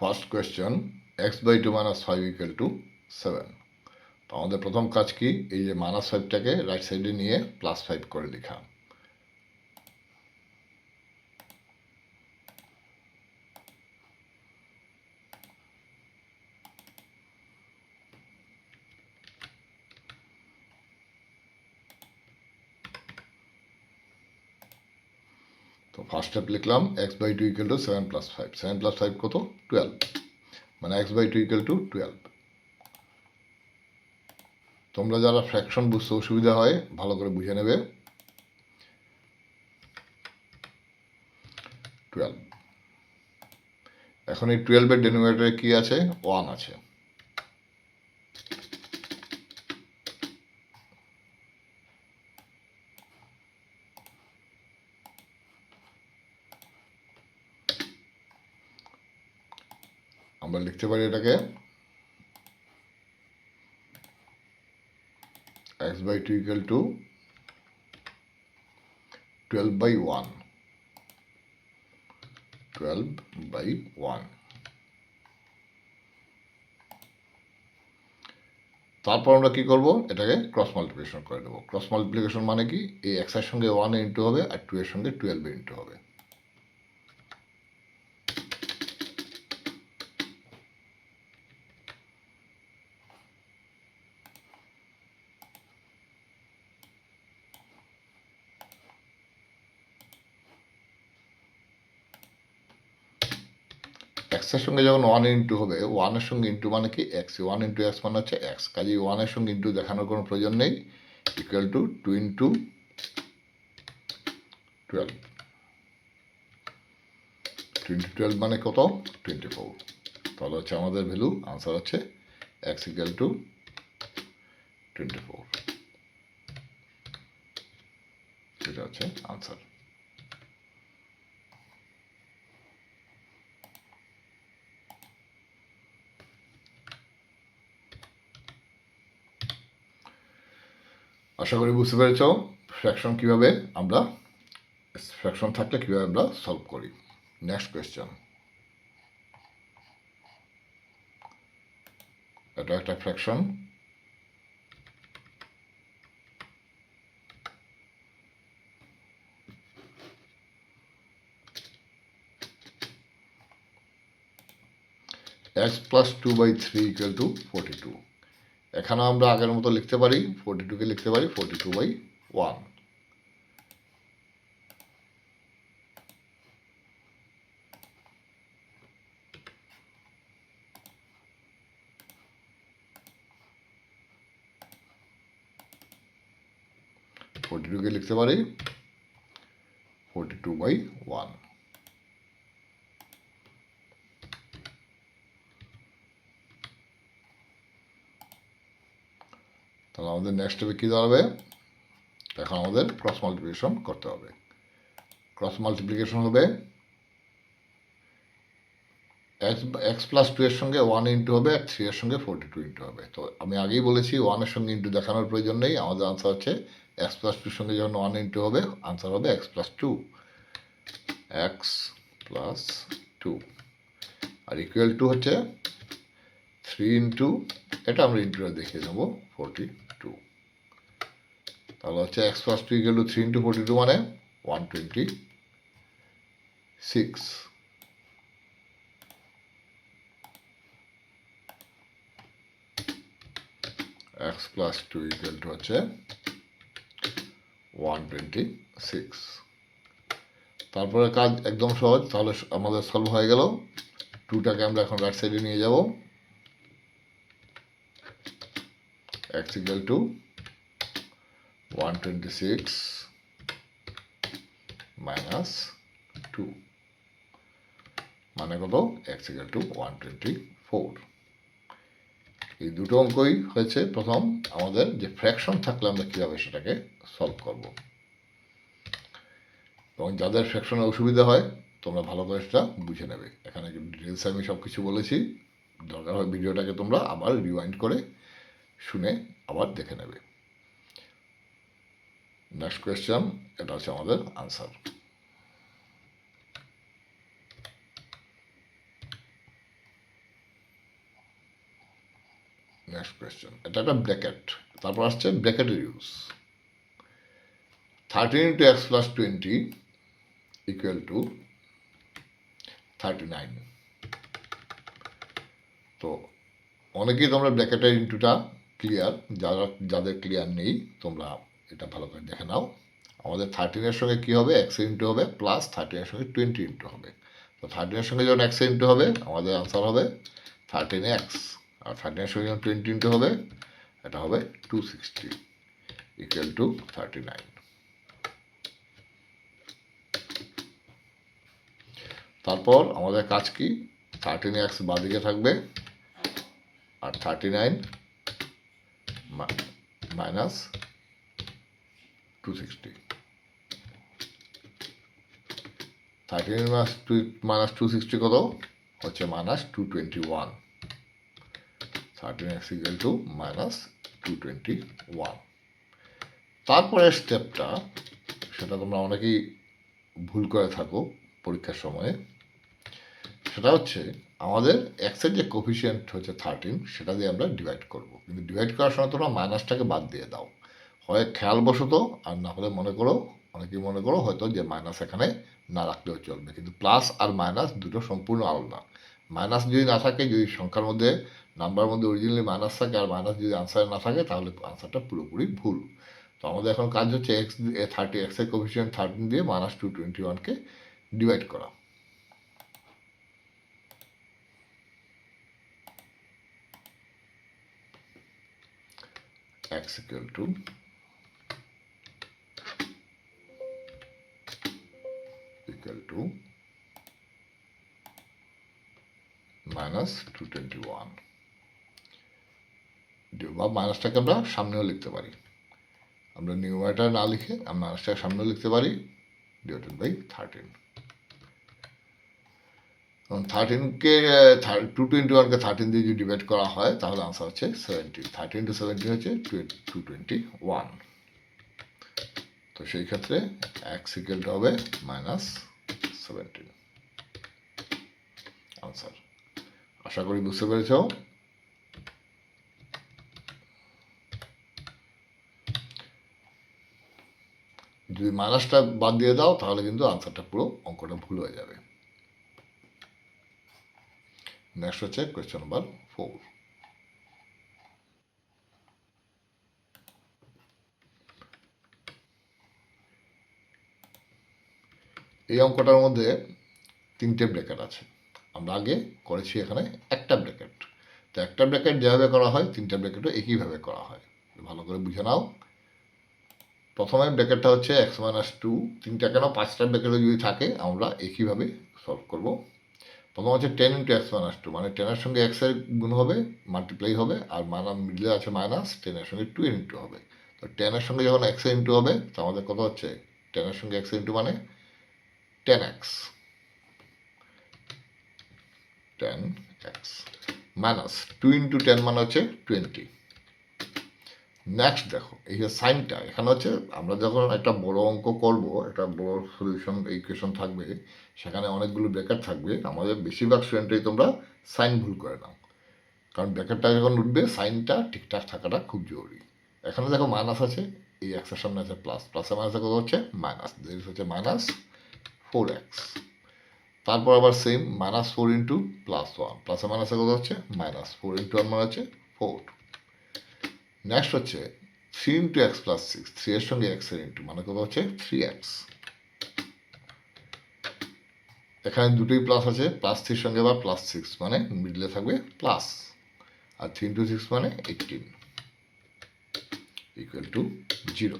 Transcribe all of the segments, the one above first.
First question x/2 - 5 = 7। তো আমাদের প্রথম কাজ কি, এই যে -5টাকে রাইট সাইডে নিয়ে +5 করে লেখা। তো ফার্স্ট স্টেপ লিখলাম x/2 = 7 + 5। 7 + 5 কত? 12, মানে x/2 = 12। তোমরা যারা ফ্র্যাকশন বুঝতে অসুবিধা হয় ভালো করে বুঝে নেবে। 12। এখন এই 12-এর ডেনোমিনেটরে কি আছে? 1 আছে। আমরা লিখতে পারি এটাকে x/2 = 12/1। 12/1। তারপর আমরা কি করব, এটাকে ক্রস মাল্টিপ্লিকেশন করে দেবো। ক্রস মাল্টিপ্লিকেশন মানে কি, এই x এর সঙ্গে 1 ইন্টু হবে আর 2 এর সঙ্গে 12 ইন্টু হবে। x এর সঙ্গে যখন 1 ইন্টু হবে, 1 এর সঙ্গে ইন্টু মানে কি x, 1 ইন্টু x মানে হচ্ছে x, কাজেই 1 এর সঙ্গে ইন্টু দেখানোর কোনো প্রয়োজন নেই। Equal to 2 into 12। 2 ইন্টু 12 মানে কত? 24। তাহলে হচ্ছে আমাদের ভ্যালু, আনসার হচ্ছে x = 24। এটা হচ্ছে আনসার। আশা করি বুঝতে পেরেছ ফ্র্যাকশন কিভাবে আমরা, ফ্র্যাকশন থাকলে কিভাবে আমরা সলভ করি। নেক্সট কোয়েশ্চেন, এটা একটা ফ্র্যাকশন। x + 2/3 = 42। এখানে আমরা আগের মতো লিখতে পারি, 42কে লিখতে পারি 42/1। কে লিখতে পারি 42/1। তাহলে আমাদের নেক্সট স্টেপে কী দাঁড়াবে, এখন আমাদের ক্রস মাল্টিপ্লিকেশন করতে হবে। ক্রস মাল্টিপ্লিকেশন হবে x + 2 এর সঙ্গে 1 ইন্টু হবে আর 3 এর সঙ্গে 42 ইন্টু হবে। তো আমি আগেই বলেছি 1 এর সঙ্গে ইন্টু দেখানোর প্রয়োজন নেই, আমাদের আনসার হচ্ছে x + 2 এর সঙ্গে যখন 1 ইন্টু হবে আনসার হবে x + 2। x + 2 R equal to হচ্ছে 3 ইন্টু, এটা আমরা ইন্টুটা দেখিয়ে দেবো 42। তাহলে হচ্ছে x + 2 = 3 ইন্টু 42 মানে 126। x + 2 = হচ্ছে 126। তারপরে কাজ একদম সহজ, তাহলে আমাদের সলভ হয়ে গেল। 2টাকে আমরা এখন রাইট সাইডে নিয়ে যাব। x = 126 - 2 মানে কত? x = 124। এই দুটো অঙ্কই হয়েছে প্রথম আমাদের, যে ফ্র্যাকশন থাকলে আমরা কীভাবে সেটাকে সলভ করব। এবং যাদের ফ্র্যাকশনে অসুবিধা হয় তোমরা ভালো করে সেটা বুঝে নেবে। এখানে ডিটেলসে আমি সব কিছু বলেছি, দরকার হয় ভিডিওটাকে তোমরা আবার রিওয়াইন্ড করে শুনে আবার দেখে নেবে। নেক্সট কোয়েশ্চেন, এটা হচ্ছে আমাদের আনসার। নেক্সট কোয়েশ্চেন, এটা একটা ব্র্যাকেট, তারপর আসছে ব্র্যাকেটের use. 13 into x plus 20 equal to 39। তো অনেকেই তোমরা ব্র্যাকেটের ইন্টুটা ক্লিয়ার, যাদের ক্লিয়ার নেই তোমরা এটা ভালো করে দেখে নাও। আমাদের 13-এর সঙ্গে কী হবে, এক্স ইন্টু হবে, প্লাস 13-এর সঙ্গে 20 ইন্টু হবে। তো 13-এর সঙ্গে যখন এক্স ইন্টু হবে আমাদের আনসার হবে 13x, আর 13-এর সঙ্গে যখন 20 ইন্টু হবে এটা হবে 260 ইকুয়াল টু 39। তারপর আমাদের কাজ কি, 13x বাদিকে থাকবে আর 39 মাইনাস 260। 13 মাইনাস 260 কত হচ্ছে minus 221। 13x equal to minus 221। তারপরের স্টেপটা, সেটা তোমরা অনেকেই ভুল করে থাকো পরীক্ষার সময়ে, সেটা হচ্ছে আমাদের এক্সের যে কোফিশিয়েন্ট হচ্ছে 13 সেটা দিয়ে আমরা ডিভাইড করব। কিন্তু ডিভাইড করার সময় তোমরা মাইনাসটাকে বাদ দিয়ে দাও, হয় খেয়ালবশত, আর না হলে অনেকেই মনে করো হয়তো যে মাইনাস এখানে না রাখলেও চলবে। কিন্তু প্লাস আর মাইনাস দুটো সম্পূর্ণ আলাদা। মাইনাস যদি না থাকে, যদি সংখ্যার মধ্যে নাম্বার মধ্যে অরিজিনালি মাইনাস থাকে আর মাইনাস যদি আনসারে না থাকে তাহলে আনসারটা পুরোপুরি ভুল। তো আমাদের এখন কাজ হচ্ছে এক্সের কোফিশিয়েন্ট 13 দিয়ে মাইনাস 221কে ডিভাইড করা। x equal to মাইনাস 221, বা মাইনাসটাকে আমরা সামনেও লিখতে পারি, আমরা নিউমারেটর না লিখে আমরা মাইনাসটাকে সামনেও লিখতে পারি, ডিভাইডেড বাই 13। 13কে 221কে 13 দিয়ে যদি ডিভাইড করা হয় তাহলে আনসার হচ্ছে 17। 13 into 17 হচ্ছে 221। তো সেই ক্ষেত্রে x ইকুয়াল হবে মাইনাস 17 আনসার। আশা করি বুঝতে পেরেছ। যদি মাইনাসটা বাদ দিয়ে দাও তাহলে কিন্তু আনসারটা পুরো অঙ্কটা ভুল হয়ে যাবে। নেক্সট হচ্ছে কোয়েশ্চেন নাম্বার 4। এই অঙ্কটার মধ্যে 3টে ব্র্যাকেট আছে। আমরা আগে করেছি এখানে একটা ব্র্যাকেট। তো একটা ব্র্যাকেট যেভাবে করা হয় 3টে ব্র্যাকেটও একইভাবে করা হয়, ভালো করে বুঝে নাও। প্রথমে ব্র্যাকেটটা হচ্ছে x মাইনাস 2, 3টা কেন 5টা ব্র্যাকেটও যদি থাকে আমরা একইভাবে সলভ করব। প্রথম হচ্ছে 10 into x মাইনাস 2, মানে 10-এর সঙ্গে x এর গুণ হবে, মাল্টিপ্লাই হবে, আর মিডলে আছে মাইনাস, 10-এর সঙ্গে 2 এর ইন্টু হবে। তো 10-এর সঙ্গে যখন x এর ইন্টু হবে তো আমাদের কত হচ্ছে, 10-এর সঙ্গে x এর ইন্টু মানে 10x, 10x মাইনাস 2 into 10 মানে হচ্ছে 20। নেক্সট দেখো এই যে সাইনটা এখানে হচ্ছে, আমরা যখন একটা বড় অঙ্ক করব, একটা বড় সলিউশন ইকুয়েশন থাকবে, সেখানে অনেকগুলো ব্র্যাকেট থাকবে, আমাদের বেশিরভাগ স্টুডেন্টই তোমরা সাইন ভুল করে নাও, কারণ ব্র্যাকেটটা যখন উঠবে সাইনটা ঠিকঠাক থাকাটা খুব জরুরি। এখানে দেখো মাইনাস আছে, এই এক্সের সামনে আছে প্লাস, প্লাসে মাইনাসে কত হচ্ছে মাইনাস, দিস হচ্ছে মাইনাস 4x। তারপর আবার সেম মাইনাস 4 ইন্টু প্লাস 1, প্লাসে মাইনাসে কত হচ্ছে মাইনাস 4 ইন্টু 1 মানে হচ্ছে 4। নেক্সট হচ্ছে 3 ইন্টু এক্স প্লাস 6, 3 এর সঙ্গে এক্স এর ইন্টু মানে কত হচ্ছে 3x। এখানে দুটোই প্লাস আছে, প্লাস 3 সঙ্গে আবার প্লাস 6 মানে মিডলে থাকবে প্লাস, আর 3 ইন্টু 6 মানে 18 ইকুয়াল টু 0।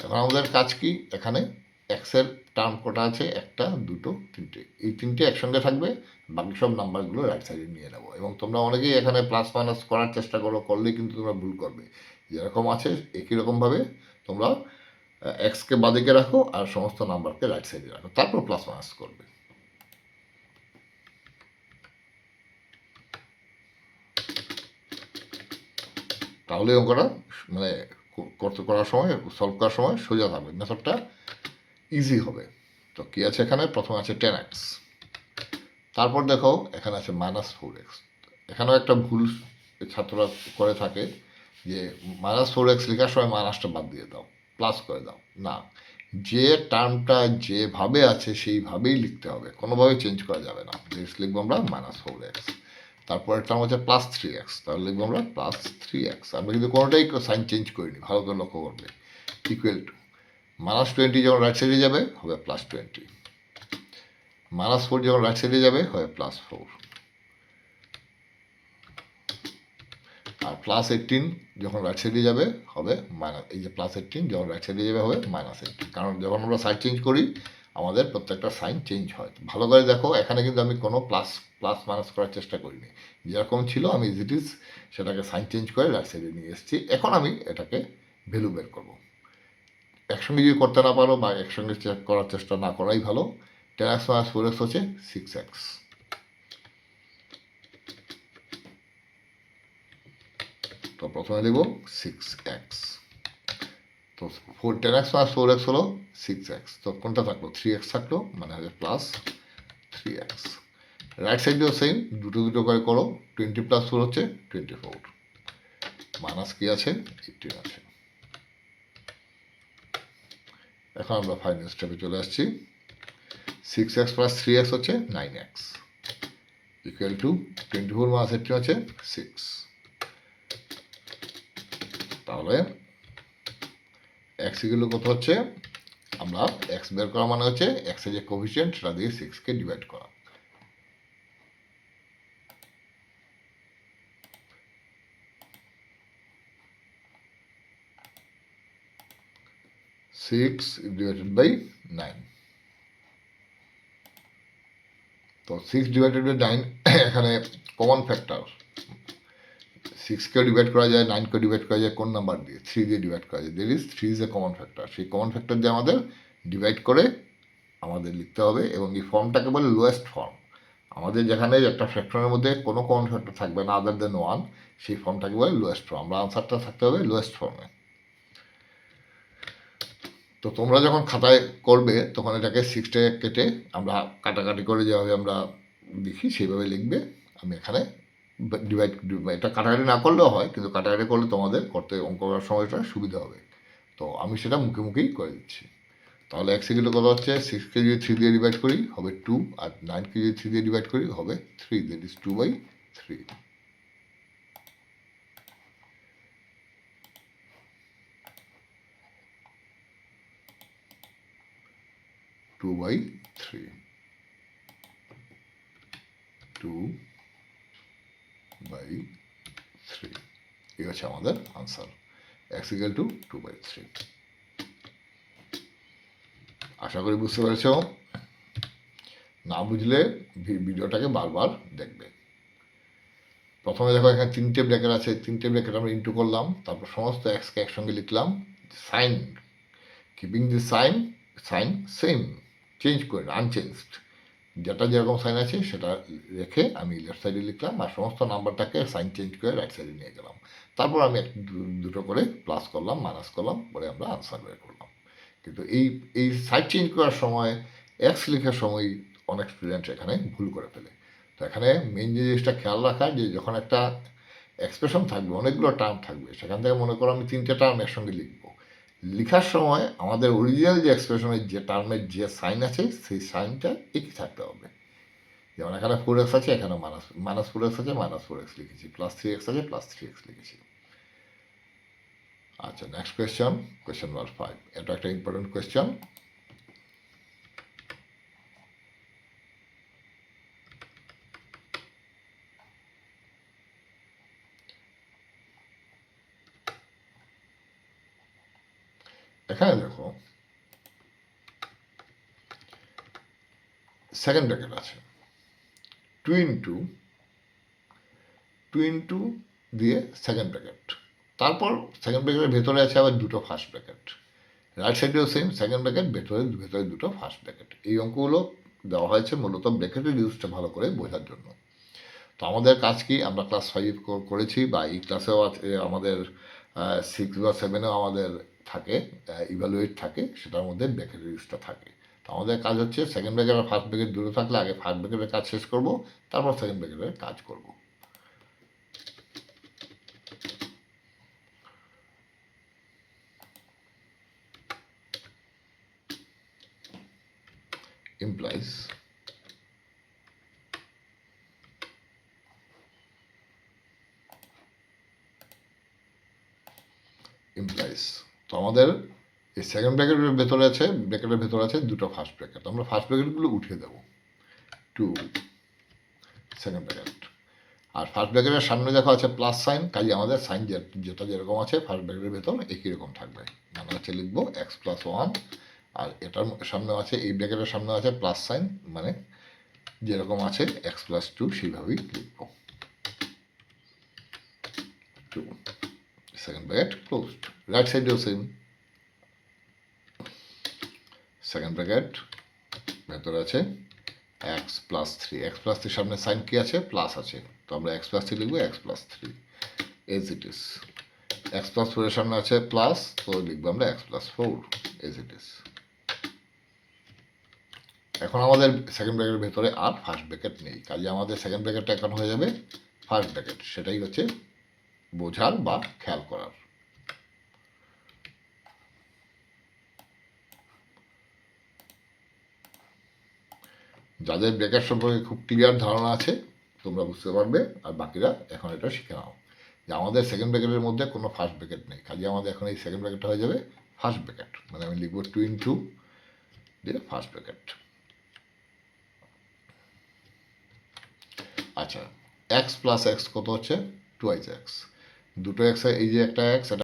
এখন আমাদের কাজ কি, এখানে এক্সের টার্ম কটা আছে, একটা, দুটো, তিনটে, এই তিনটে একসঙ্গে থাকবে, বাকি সব নাম্বারগুলো রাইট সাইডে নিয়ে নেবো। এবং তোমরা অনেকেই এখানে প্লাস মাইনাস করার চেষ্টা করলেই কিন্তু তোমরা ভুল করবে। যেরকম আছে একই রকমভাবে তোমরা এক্সকে বাদিকে রাখো আর সমস্ত নাম্বারকে রাইট সাইডে রাখো, তারপর প্লাস মাইনাস করবে। তাহলে অঙ্কটা মানে করার সময়, সলভ করার সময় সোজা থাকবে, মেথডটা ইজি হবে। তো কী আছে এখানে, প্রথমে আছে 10x, তারপর দেখো এখানে আছে মাইনাস 4x। এখানেও একটা ভুল ছাত্ররা করে থাকে যে -4x লেখার সময় মাইনাসটা বাদ দিয়ে দাও, প্লাস করে দাও। না, যে টার্মটা যেভাবে আছে সেইভাবেই লিখতে হবে, কোনোভাবে চেঞ্জ করা যাবে না। এক্স লিখবো আমরা -4x, তারপরের টার্ম হচ্ছে +3x, তাহলে লিখবো আমরা +3x। আমরা কিন্তু কোনোটাই সাইন চেঞ্জ করিনি, ভালো করে লক্ষ্য করবে। ইকুয়াল টু -20 যখন রাইট সাইডে যাবে হবে +20, -4 যখন রাইট সাইডে যাবে হবে +4, আর +18 যখন রাইট সাইডে যাবে হবে এই যে +18 যখন রাইট সাইডে যাবে হবে -18। কারণ যখন আমরা সাইড চেঞ্জ করি আমাদের প্রত্যেকটা সাইন চেঞ্জ হয়। ভালো করে দেখো, এখানে কিন্তু আমি কোনো প্লাস মাইনাস করার চেষ্টা করিনি, যেরকম ছিল আমি ইজ ইট ইজ সেটাকে সাইন চেঞ্জ করে রাইট সাইডে নিয়ে এসেছি। এখন আমি এটাকে ভ্যালু বের করবো। একসঙ্গে যদি করতে না পারো বা একসঙ্গে চেক করার চেষ্টা না করাই ভালো। 10x - 4x হচ্ছে 6x। তো প্রথমে দেব 6x। তো 10x - 4x হলো 6x। তো কোনটা থাকলো? 3x থাকলো, মানে হবে +3x। রাইট সাইডেও সেম, দুটো করে করো। 20 + 4 হচ্ছে 24, মাইনাস কি আছে? 18 আছে। এখন আমরা ফাইনাল স্টেপে চলে আসছি। 6x + 3x হচ্ছে 9x, ইকুয়াল টু 24 - 18 হচ্ছে 6। তাহলে এক্স ইকুয়াল কত হচ্ছে? আমরা এক্স বের করা মানে হচ্ছে এক্সের যে কোফিসিয়েন্ট সেটা দিয়ে 6কে ডিভাইড করা। Six divided by 9। তো 6 ডিভাইডেড বাই 9 এখানে কমন ফ্যাক্টর। 6কে ডিভাইড করা যায়, 9কে ডিভাইড করা যায় কোন নাম্বার দিয়ে? 3 দিয়ে ডিভাইড করা যায়। There is 3 is a common factor. সেই কমন ফ্যাক্টর দিয়ে আমাদের ডিভাইড করে আমাদের লিখতে হবে, এবং এই ফর্মটাকে বলে লোয়েস্ট ফর্ম। আমাদের যেখানে একটা ফ্যাক্টরের মধ্যে কোনো কমন ফ্যাক্টর থাকবে না আদার দেন 1, সেই ফর্মটাকে বলে লোয়েস্ট ফর্ম। আমরা আনসারটা থাকতে হবে লোয়েস্ট ফর্মে। তো তোমরা যখন খাতায় করবে তখন এটাকে 6টাকে কেটে আমরা কাটাকাটি করে যেভাবে আমরা লিখি সেইভাবে লিখবে। আমি এখানে ডিভাইড, এটা কাটাকাটি না করলেও হয়, কিন্তু কাটাকাটি করলে তোমাদের করতে অঙ্ক করার সময়টা সুবিধা হবে। তো আমি সেটা মুখে মুখেই করে দিচ্ছি। তাহলে x ইকুয়াল কত হচ্ছে? 6কে যদি 3 দিয়ে ডিভাইড করি হবে 2, আর 9কে যদি 3 দিয়ে ডিভাইড করি হবে 3, দ্যাট ইজ 2/3। 2/3, 2/3, এই হচ্ছে আমাদের আনসার। x equal to 2/3। আশা করি বুঝতে পেরেছ। না বুঝলে ভিডিওটাকে বারবার দেখবে। প্রথমে দেখো এখানে 3টে ব্র্যাকেট আছে, 3টে ব্র্যাকেট আমরা ইন্টু করলাম, তারপর সমস্ত এক্সকে একসঙ্গে লিখলাম। সাইন, কিপিং দি সাইন সেম, চেঞ্জ করে আনচেঞ্জড, যেটা যেরকম সাইন আছে সেটা রেখে আমি লেফট সাইডে লিখলাম, আর সমস্ত নাম্বারটাকে সাইন চেঞ্জ করে রাইট সাইডে নিয়ে গেলাম। তারপর আমি দুটো করে প্লাস করলাম, মাইনাস করলাম, পরে আমরা আনসার বের করলাম। কিন্তু এই সাইড চেঞ্জ করার সময়, এক্স লেখার সময় অনেক স্টুডেন্ট এখানে ভুল করে ফেলে। তো এখানে মেন যে জিনিসটা খেয়াল রাখা, যে যখন একটা এক্সপ্রেশন থাকবে, অনেকগুলো টার্ম থাকবে, সেখান থেকে মনে করো আমি 3টে টার্ম একসঙ্গে লিখব। লেখার সময় আমাদের অরিজিনাল যে এক্সপ্রেশনের যে টার্মের যে সাইন আছে সেই সাইনটা একই থাকতে হবে। যেমন এখানে 4x আছে, এখানে -4x আছে, -4x লিখেছি, +3x আছে, +3x লিখেছি। আচ্ছা, নেক্সট কোয়েশ্চন নাম্বার 5। এটা একটা ইম্পর্টেন্ট কোয়েশ্চন। এখানে দেখো সেকেন্ড ব্র্যাকেট আছে, 2 ইন্টু দিয়ে সেকেন্ড ব্র্যাকেট, তারপর সেকেন্ড ব্র্যাকেটের ভেতরে আছে আবার দুটো ফার্স্ট ব্র্যাকেট, রাইট সাইডেও সেম, সেকেন্ড ব্র্যাকেট, ভেতরে দুটো ফার্স্ট ব্র্যাকেট। এই অঙ্কগুলো দেওয়া হয়েছে মূলত ব্র্যাকেটের ইউজটা ভালো করে বোঝার জন্য। তো আমাদের কাজ কি, আমরা ক্লাস 5 করেছি, বা এই ক্লাসেও আমাদের 6 বা 7এও আমাদের থাকে, ইভ্যালুয়েট থাকে, সেটার মধ্যে ব্র্যাকেটের ইউজটা থাকে। তো আমাদের কাজ হচ্ছে সেকেন্ড ব্র্যাকেট আর ফার্স্ট ব্র্যাকেট দূরে থাকলে আগে ফার্স্ট ব্র্যাকেটের কাজ শেষ করব, তারপর সেকেন্ড ব্র্যাকেটের কাজ করব। implies তো আমাদের এই সেকেন্ড ব্র্যাকেটের ভেতরে আছে দুটো ফার্স্ট ব্র্যাকেট, আমরা ফার্স্ট ব্র্যাকেটগুলো উঠিয়ে দেবো টু সেকেন্ড ব্র্যাকেট। আর ফার্স্ট ব্র্যাকেটের সামনে দেখো আছে প্লাস সাইন, কাজে আমাদের সাইন যেটা যেরকম আছে ফার্স্ট ব্র্যাকেটের ভেতর একই রকম থাকবে, মানে হচ্ছে লিখবো এক্স প্লাস ওয়ান। আর এটার সামনে আছে, এই ব্র্যাকেটের সামনে আছে প্লাস সাইন, মানে যেরকম আছে এক্স প্লাস টু সেইভাবেই লিখবো two second bracket closed. Right সাইডেও সেম, সেকেন্ড ব্র্যাকেট ভেতরে আছে x plus three, x plus থ্রির সামনে সাইন কি আছে প্লাস আছে, তো আমরা এক্স প্লাস থ্রি লিখবো x plus three as it is. X plus ফোরের সামনে আছে প্লাস, তো লিখবো আমরা x plus four as it is. এখন আমাদের সেকেন্ড ব্র্যাকেটের ভেতরে আর ফার্স্ট ব্র্যাকেট নেই, কাজে আমাদের সেকেন্ড ব্র্যাকেটটা এখন হয়ে যাবে ফার্স্ট ব্র্যাকেট, সেটাই হচ্ছে বোঝার বা খেয়াল করার। যাদের ব্র্যাকেট সম্পর্কে খুব ক্লিয়ার ধারণা আছে তোমরা বুঝতে পারবে, আর বাকিরা এখন এটা শিখে নাও যে আমাদের সেকেন্ড ব্র্যাকেটের মধ্যে কোনো ফার্স্ট ব্র্যাকেট নেই, কাজে আমাদের এখন এই সেকেন্ড ব্র্যাকেটটা হয়ে যাবে ফার্স্ট ব্র্যাকেট, মানে আমি লিখবো টু ইন্টু দিয়ে ফার্স্ট ব্র্যাকেট। আচ্ছা, এক্স প্লাস এক্স কত হচ্ছে টুয়াইস এক্স, দুটো এক্স, এই যে একটা এক্স